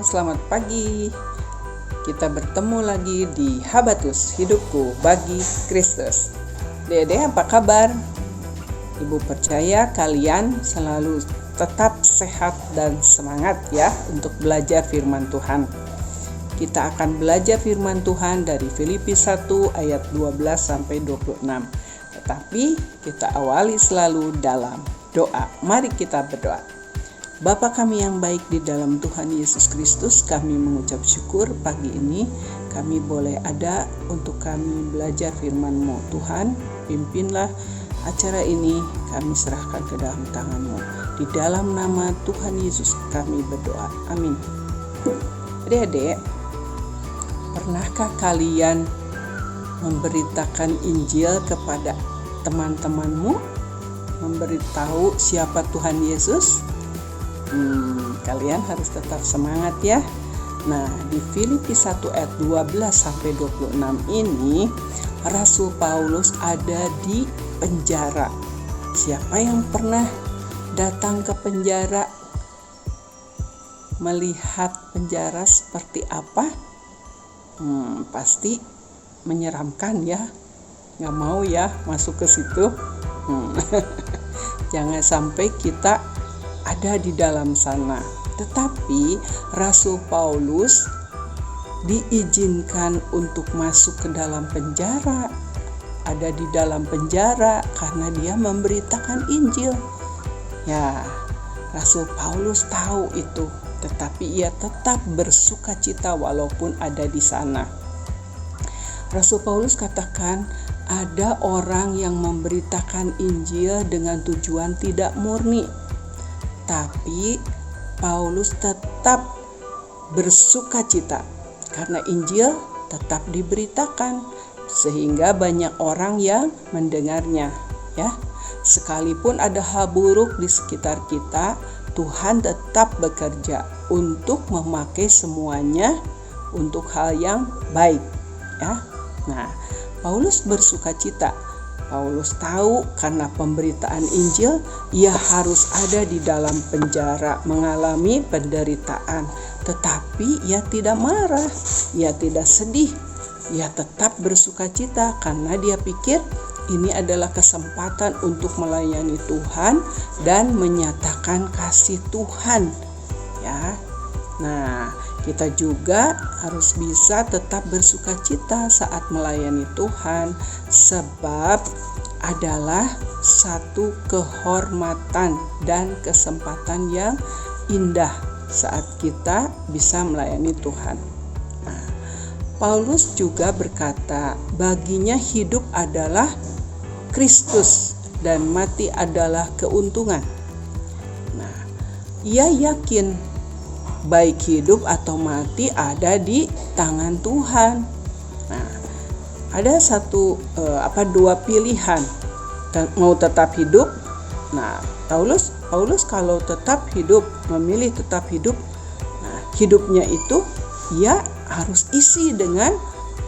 selamat pagi. Kita bertemu lagi di Habatus Hidupku Bagi Kristus. Dede, apa kabar? Ibu percaya kalian selalu tetap sehat dan semangat ya untuk belajar firman Tuhan. Kita akan belajar firman Tuhan dari Filipi 1 ayat 12 sampai 26. Tetapi kita awali selalu dalam doa. Mari kita berdoa. Bapa kami yang baik di dalam Tuhan Yesus Kristus, kami mengucap syukur pagi ini kami boleh ada untuk kami belajar firman-Mu. Tuhan, pimpinlah acara ini, kami serahkan ke dalam tangan-Mu. Di dalam nama Tuhan Yesus kami berdoa. Amin. Adik-adik, pernahkah kalian memberitakan Injil kepada teman-temanmu? Memberitahu siapa Tuhan Yesus? Kalian harus tetap semangat ya. Nah, di Filipi 1 ayat 12 sampai 26 ini Rasul Paulus ada di penjara. Siapa yang pernah datang ke penjara, melihat penjara seperti apa? Pasti menyeramkan ya. Nggak mau ya masuk ke situ. Jangan sampai kita ada di dalam sana. Tetapi Rasul Paulus diizinkan untuk masuk ke dalam penjara. Ada di dalam penjara karena dia memberitakan Injil. Ya, Rasul Paulus tahu itu, tetapi ia tetap bersukacita walaupun ada di sana. Rasul Paulus katakan, ada orang yang memberitakan Injil dengan tujuan tidak murni. Tapi Paulus tetap bersukacita karena Injil tetap diberitakan sehingga banyak orang yang mendengarnya ya. Sekalipun ada hal buruk di sekitar kita, Tuhan tetap bekerja untuk memakai semuanya untuk hal yang baik ya. Nah, Paulus bersukacita. Paulus tahu karena pemberitaan Injil, ia harus ada di dalam penjara mengalami penderitaan. Tetapi ia tidak marah, ia tidak sedih. Ia tetap bersukacita karena dia pikir ini adalah kesempatan untuk melayani Tuhan dan menyatakan kasih Tuhan. Ya. Nah, kita juga harus bisa tetap bersukacita saat melayani Tuhan, sebab adalah satu kehormatan dan kesempatan yang indah saat kita bisa melayani Tuhan. Nah, Paulus juga berkata, baginya hidup adalah Kristus dan mati adalah keuntungan. Nah, ia yakin baik hidup atau mati ada di tangan Tuhan. Nah, ada dua pilihan. Mau tetap hidup. Nah, Paulus kalau tetap hidup, memilih tetap hidup. Nah, hidupnya itu ia harus isi dengan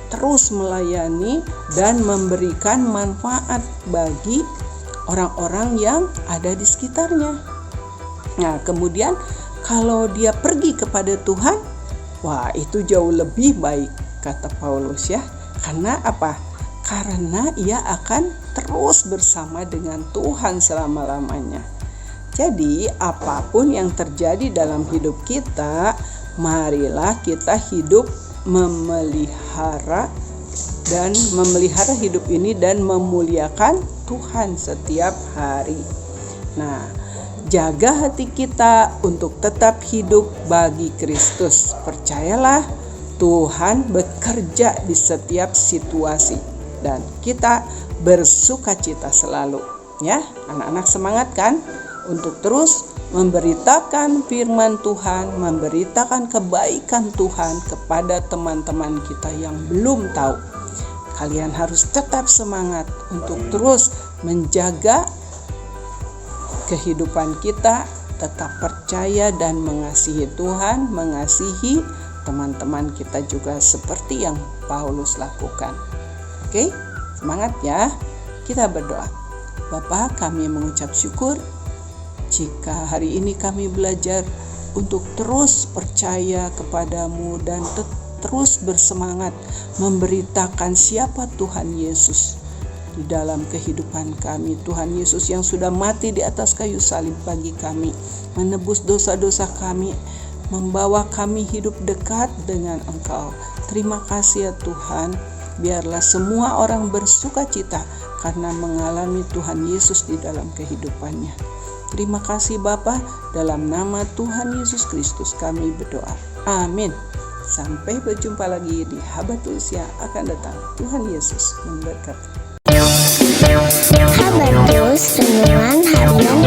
terus melayani dan memberikan manfaat bagi orang-orang yang ada di sekitarnya. Nah, kemudian kalau dia pergi kepada Tuhan, wah itu jauh lebih baik, kata Paulus ya. Karena apa? Karena ia akan terus bersama dengan Tuhan selama-lamanya. Jadi apapun yang terjadi dalam hidup kita, marilah kita hidup memelihara hidup ini dan memuliakan Tuhan setiap hari. Nah, jaga hati kita untuk tetap hidup bagi Kristus. Percayalah, Tuhan bekerja di setiap situasi dan kita bersukacita selalu. Ya, anak-anak semangat kan untuk terus memberitakan firman Tuhan, memberitakan kebaikan Tuhan kepada teman-teman kita yang belum tahu. Kalian harus tetap semangat untuk terus menjaga kehidupan kita, tetap percaya dan mengasihi Tuhan, mengasihi teman-teman kita juga seperti yang Paulus lakukan. Oke, semangat ya. Kita berdoa. Bapa, kami mengucap syukur jika hari ini kami belajar untuk terus percaya kepadamu dan terus bersemangat memberitakan siapa Tuhan Yesus di dalam kehidupan kami. Tuhan Yesus yang sudah mati di atas kayu salib bagi kami, menebus dosa-dosa kami, membawa kami hidup dekat dengan Engkau. Terima kasih ya Tuhan, biarlah semua orang bersuka cita karena mengalami Tuhan Yesus di dalam kehidupannya. Terima kasih Bapa, dalam nama Tuhan Yesus Kristus kami berdoa. Amin. Sampai berjumpa lagi di Habatus yang akan datang. Tuhan Yesus memberkati. Habatus Renungan Harian